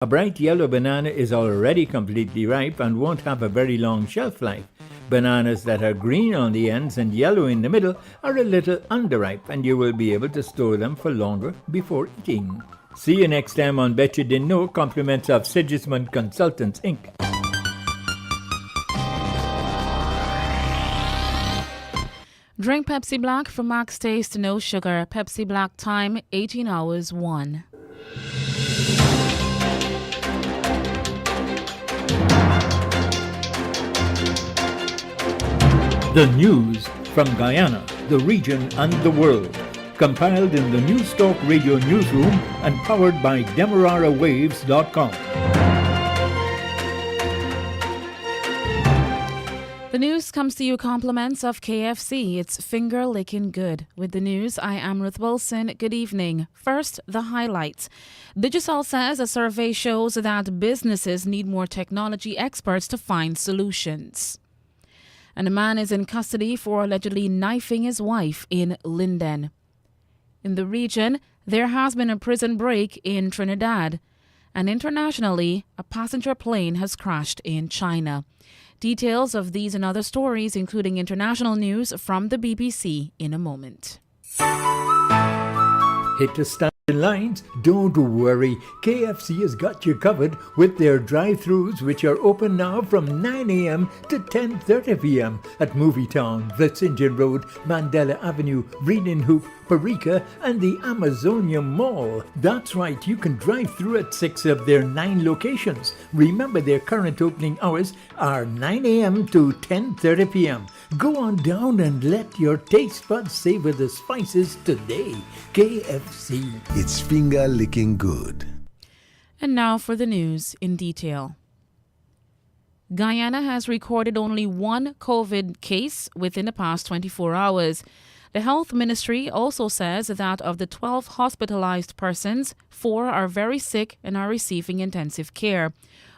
A bright yellow banana is already completely ripe and won't have a very long shelf life. Bananas that are green on the ends and yellow in the middle are a little underripe, and you will be able to store them for longer before eating. See you next time on Bet You Didn't Know, compliments of Sigismund Consultants, Inc. Drink Pepsi Black for max taste, no sugar. Pepsi Black time, 18 hours 1. The news from Guyana, the region and the world. Compiled in the News Talk Radio newsroom and powered by DemeraraWaves.com. The news comes to you compliments of KFC. It's finger licking good. With the news, I am Ruth Wilson. Good evening. First, the highlights. Digicel says a survey shows that businesses need more technology experts to find solutions. And a man is in custody for allegedly knifing his wife in Linden. In the region, there has been a prison break in Trinidad. And internationally, a passenger plane has crashed in China. Details of these and other stories, including international news from the BBC, in a moment. Hit the standing lines? Don't worry. KFC has got you covered with their drive-thrus, which are open now from 9 a.m. to 10:30 p.m. at Movietown, Vlissingen Road, Mandela Avenue, Reading Hoop, Parika, and the Amazonia Mall. That's right, you can drive through at 6 of their 9 locations. Remember, their current opening hours are 9 a.m. to 10:30 p.m. Go on down and let your taste buds savor the spices today. KFC. It's finger licking good. And now for the news in detail. Guyana has recorded only one COVID case within the past 24 hours. The Health Ministry also says that of the 12 hospitalized persons, 4 are very sick and are receiving intensive care.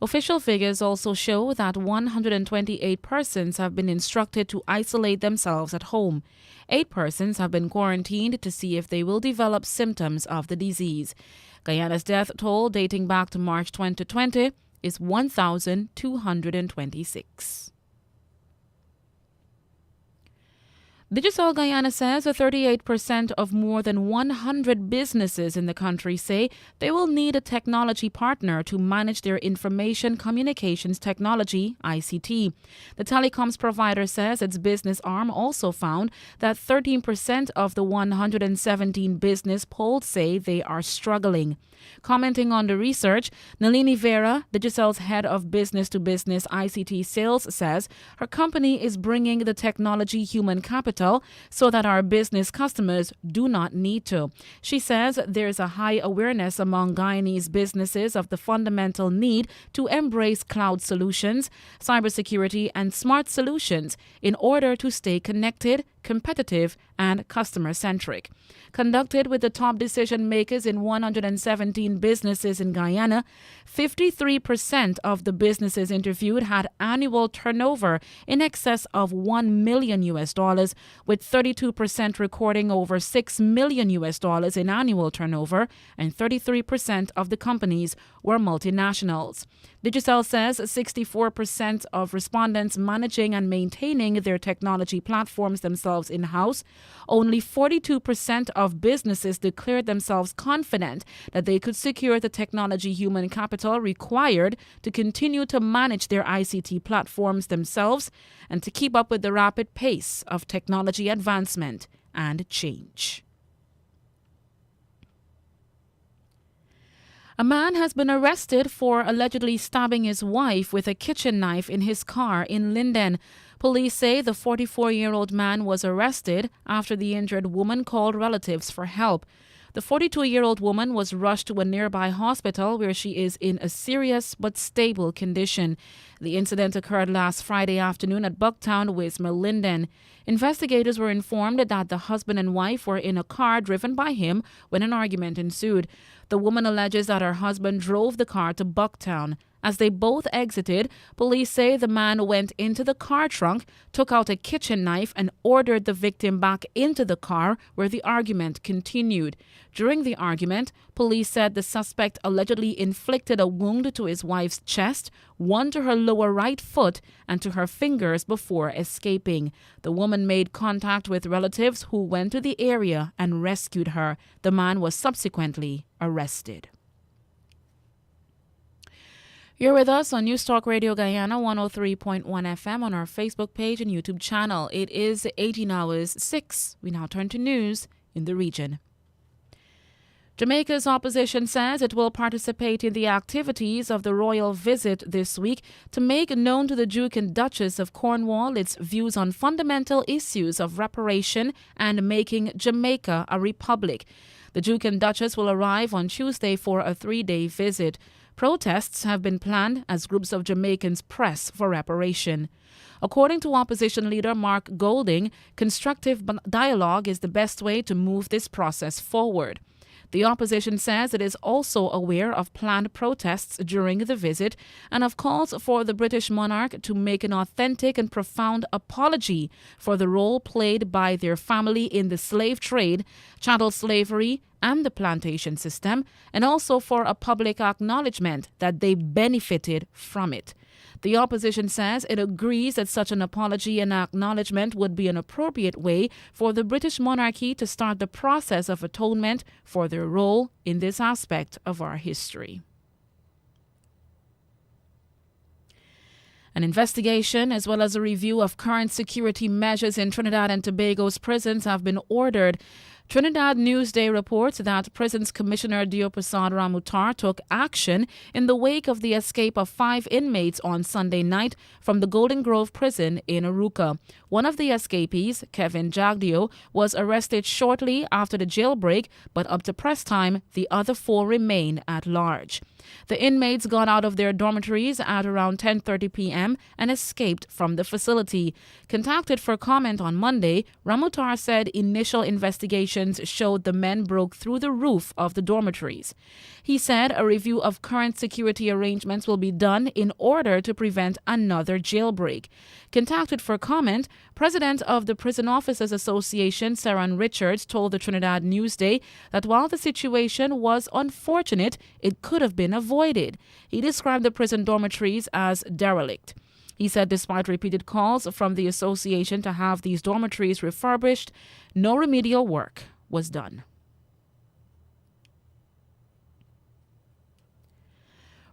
Official figures also show that 128 persons have been instructed to isolate themselves at home. 8 persons have been quarantined to see if they will develop symptoms of the disease. Guyana's death toll dating back to March 2020 is 1,226. Digicel Guyana says that 38% of more than 100 businesses in the country say they will need a technology partner to manage their information communications technology, ICT. The telecoms provider says its business arm also found that 13% of the 117 business polled say they are struggling. Commenting on the research, Nalini Vera, Digicel's head of business-to-business ICT sales, says her company is bringing the technology human capital so that our business customers do not need to. She says there's a high awareness among Guyanese businesses of the fundamental need to embrace cloud solutions, cybersecurity, and smart solutions in order to stay connected, competitive, and customer-centric. Conducted with the top decision makers in 117 businesses in Guyana, 53% of the businesses interviewed had annual turnover in excess of $1 million, with 32% recording over $6 million in annual turnover, and 33% of the companies were multinationals. Digicel says 64% of respondents managing and maintaining their technology platforms themselves in-house. Only 42% of businesses declared themselves confident that they could secure the technology human capital required to continue to manage their ICT platforms themselves and to keep up with the rapid pace of technology advancement and change. A man has been arrested for allegedly stabbing his wife with a kitchen knife in his car in Linden. Police say the 44-year-old man was arrested after the injured woman called relatives for help. The 42-year-old woman was rushed to a nearby hospital where she is in a serious but stable condition. The incident occurred last Friday afternoon at Bucktown, Wismer, Linden. Investigators were informed that the husband and wife were in a car driven by him when an argument ensued. The woman alleges that her husband drove the car to Bucktown. As they both exited, police say the man went into the car trunk, took out a kitchen knife, and ordered the victim back into the car, where the argument continued. During the argument, police said the suspect allegedly inflicted a wound to his wife's chest, one to her lower right foot, and to her fingers before escaping. The woman made contact with relatives who went to the area and rescued her. The man was subsequently arrested. You're with us on News Talk Radio Guyana 103.1 FM on our Facebook page and YouTube channel. It is 18 hours 6. We now turn to news in the region. Jamaica's opposition says it will participate in the activities of the royal visit this week to make known to the Duke and Duchess of Cornwall its views on fundamental issues of reparation and making Jamaica a republic. The Duke and Duchess will arrive on Tuesday for a 3-day visit. Protests have been planned as groups of Jamaicans press for reparation. According to opposition leader Mark Golding, constructive dialogue is the best way to move this process forward. The opposition says it is also aware of planned protests during the visit and of calls for the British monarch to make an authentic and profound apology for the role played by their family in the slave trade, chattel slavery, and the plantation system, and also for a public acknowledgement that they benefited from it. The opposition says it agrees that such an apology and acknowledgement would be an appropriate way for the British monarchy to start the process of atonement for their role in this aspect of our history. An investigation as well as a review of current security measures in Trinidad and Tobago's prisons have been ordered. Trinidad Newsday reports that Prisons Commissioner Dioprasad Ramutar took action in the wake of the escape of 5 inmates on Sunday night from the Golden Grove prison in Aruca. One of the escapees, Kevin Jagdio, was arrested shortly after the jailbreak, but up to press time, the other 4 remain at large. The inmates got out of their dormitories at around 10:30 p.m. and escaped from the facility. Contacted for comment on Monday, Ramutar said initial investigations showed the men broke through the roof of the dormitories. He said a review of current security arrangements will be done in order to prevent another jailbreak. Contacted for comment, President of the Prison Officers Association, Saran Richards, told the Trinidad Newsday that while the situation was unfortunate, it could have been avoided. He described the prison dormitories as derelict. He said despite repeated calls from the association to have these dormitories refurbished, no remedial work was done.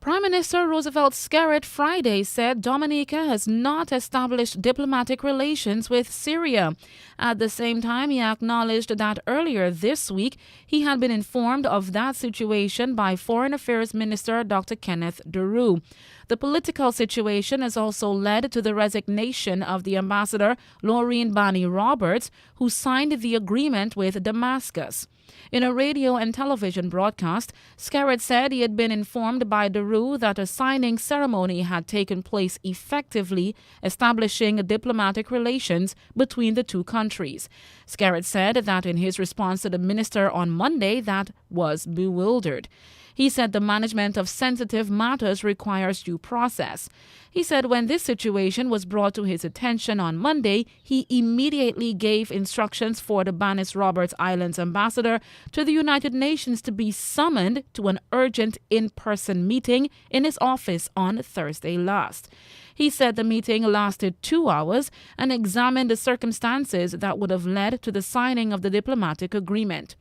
Prime Minister Roosevelt Skerritt Friday said Dominica has not established diplomatic relations with Syria. At the same time, he acknowledged that earlier this week he had been informed of that situation by Foreign Affairs Minister Dr. Kenneth Deroux. The political situation has also led to the resignation of the ambassador Laureen Bani Roberts, who signed the agreement with Damascus. In a radio and television broadcast, Skerritt said he had been informed by Deroux that a signing ceremony had taken place effectively, establishing diplomatic relations between the two countries. Skerritt said that in his response to the minister on Monday, that was bewildered. He said the management of sensitive matters requires due process. He said when this situation was brought to his attention on Monday, he immediately gave instructions for the Banis Roberts Islands ambassador to the United Nations to be summoned to an urgent in-person meeting in his office on Thursday last. He said the meeting lasted 2 hours and examined the circumstances that would have led to the signing of the diplomatic agreement.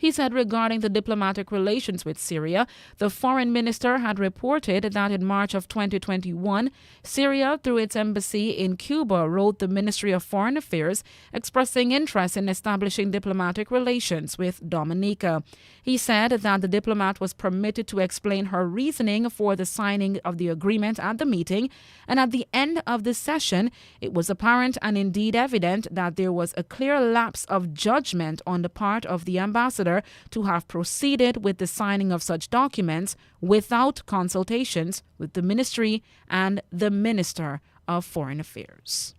He said regarding the diplomatic relations with Syria, the foreign minister had reported that in March of 2021, Syria, through its embassy in Cuba, wrote the Ministry of Foreign Affairs expressing interest in establishing diplomatic relations with Dominica. He said that the diplomat was permitted to explain her reasoning for the signing of the agreement at the meeting, and at the end of the session, it was apparent and indeed evident that there was a clear lapse of judgment on the part of the ambassador to have proceeded with the signing of such documents without consultations with the ministry and the Minister of Foreign Affairs.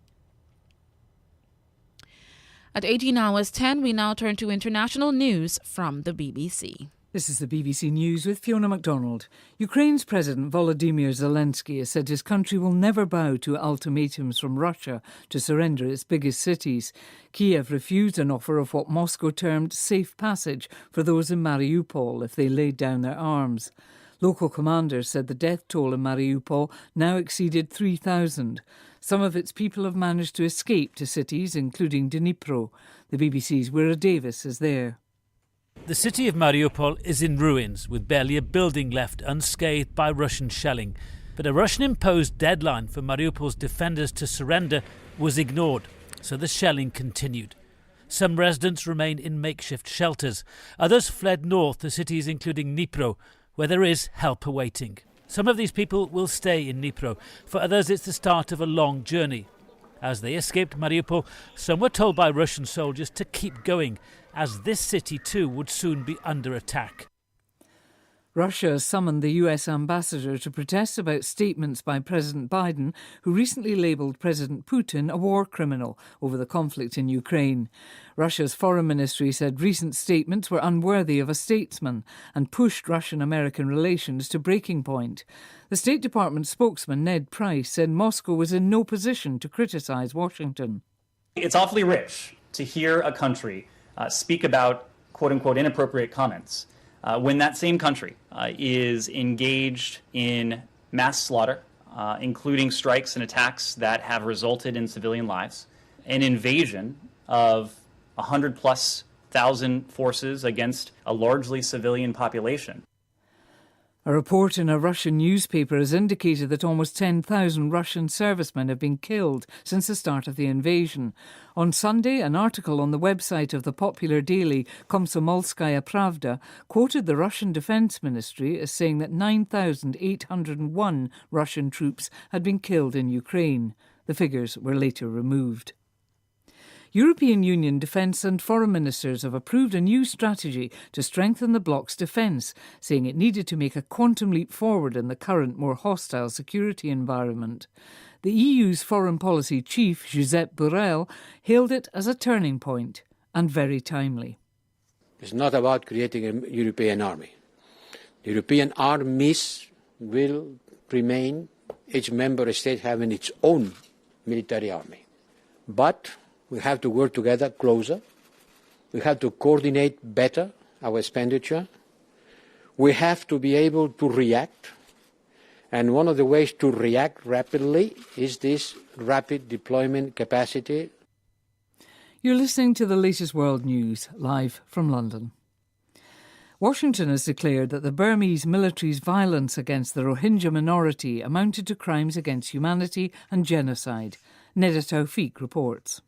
At 18 hours 10, we now turn to international news from the BBC. This is the BBC News with Fiona MacDonald. Ukraine's President Volodymyr Zelensky has said his country will never bow to ultimatums from Russia to surrender its biggest cities. Kiev refused an offer of what Moscow termed safe passage for those in Mariupol if they laid down their arms. Local commanders said the death toll in Mariupol now exceeded 3,000. Some of its people have managed to escape to cities, including Dnipro. The BBC's Wira Davis is there. The city of Mariupol is in ruins, with barely a building left unscathed by Russian shelling. But a Russian-imposed deadline for Mariupol's defenders to surrender was ignored, so the shelling continued. Some residents remain in makeshift shelters. Others fled north to cities including Dnipro, where there is help awaiting. Some of these people will stay in Dnipro. For others, it's the start of a long journey. As they escaped Mariupol, some were told by Russian soldiers to keep going, as this city too would soon be under attack. Russia summoned the US ambassador to protest about statements by President Biden, who recently labelled President Putin a war criminal over the conflict in Ukraine. Russia's foreign ministry said recent statements were unworthy of a statesman and pushed Russian-American relations to breaking point. The State Department spokesman Ned Price said Moscow was in no position to criticise Washington. It's awfully rich to hear a country speak about quote-unquote inappropriate comments when that same country is engaged in mass slaughter, including strikes and attacks that have resulted in civilian lives, an invasion of 100+ thousand forces against a largely civilian population. A report in a Russian newspaper has indicated that almost 10,000 Russian servicemen have been killed since the start of the invasion. On Sunday, an article on the website of the popular daily Komsomolskaya Pravda quoted the Russian Defense Ministry as saying that 9,801 Russian troops had been killed in Ukraine. The figures were later removed. European Union defence and foreign ministers have approved a new strategy to strengthen the bloc's defence, saying it needed to make a quantum leap forward in the current, more hostile security environment. The EU's foreign policy chief, Josep Borrell, hailed it as a turning point and very timely. It's not about creating a European army. The European armies will remain, each member state having its own military army. But we have to work together closer. We have to coordinate better our expenditure. We have to be able to react. And one of the ways to react rapidly is this rapid deployment capacity. You're listening to the latest world news, live from London. Washington has declared that the Burmese military's violence against the Rohingya minority amounted to crimes against humanity and genocide. Neda Tawfiq reports.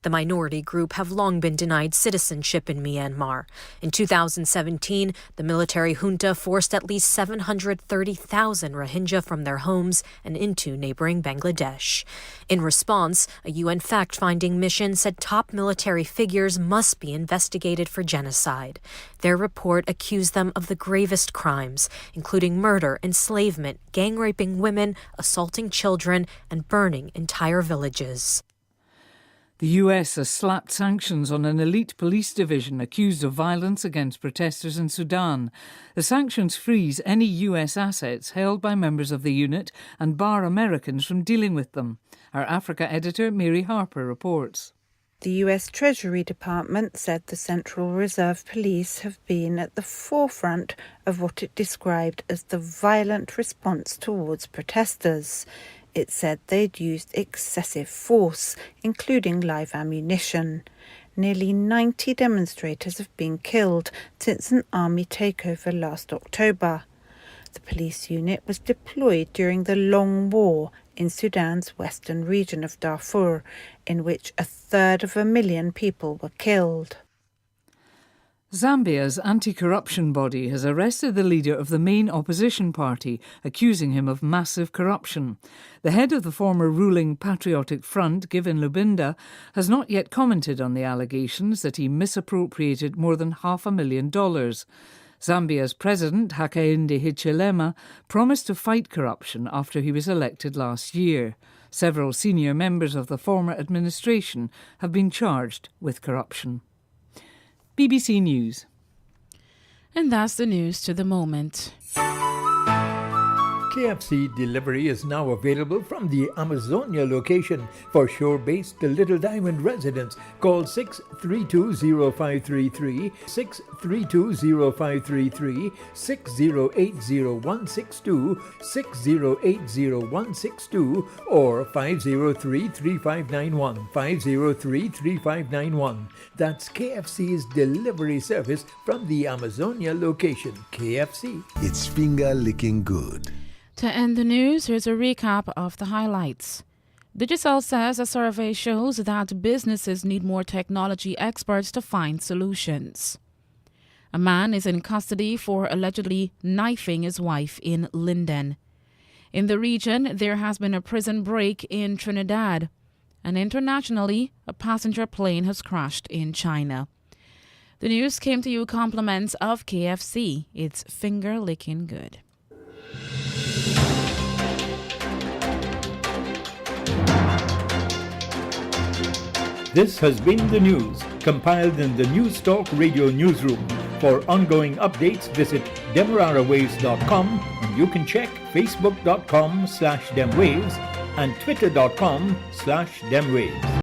The minority group have long been denied citizenship in Myanmar. In 2017, the military junta forced at least 730,000 Rohingya from their homes and into neighboring Bangladesh. In response, a UN fact-finding mission said top military figures must be investigated for genocide. Their report accused them of the gravest crimes, including murder, enslavement, gang-raping women, assaulting children, and burning entire villages. The US has slapped sanctions on an elite police division accused of violence against protesters in Sudan. The sanctions freeze any US assets held by members of the unit and bar Americans from dealing with them. Our Africa editor, Mary Harper, reports. The US Treasury Department said the Central Reserve Police have been at the forefront of what it described as the violent response towards protesters. It said they'd used excessive force, including live ammunition. Nearly 90 demonstrators have been killed since an army takeover last October. The police unit was deployed during the long war in Sudan's western region of Darfur, in which 1/3 people were killed. Zambia's anti-corruption body has arrested the leader of the main opposition party, accusing him of massive corruption. The head of the former ruling Patriotic Front, Given Lubinda, has not yet commented on the allegations that he misappropriated more than $500,000. Zambia's president, Hakainde Hichilema, promised to fight corruption after he was elected last year. Several senior members of the former administration have been charged with corruption. BBC News. And that's the news to the moment. KFC delivery is now available from the Amazonia location. For shore-based Little Diamond residents, call 632-0533, 632-0533, 6080162, 6080162, or 503-3591, 503-3591. That's KFC's delivery service from the Amazonia location. KFC. It's finger-licking good. To end the news, here's a recap of the highlights. Digicel says a survey shows that businesses need more technology experts to find solutions. A man is in custody for allegedly knifing his wife in Linden. In the region, there has been a prison break in Trinidad. And internationally, a passenger plane has crashed in China. The news came to you compliments of KFC. It's finger-licking good. This has been the news, compiled in the News Talk Radio newsroom. For ongoing updates, visit demerarawaves.com, and you can check facebook.com/demwaves and twitter.com/demwaves.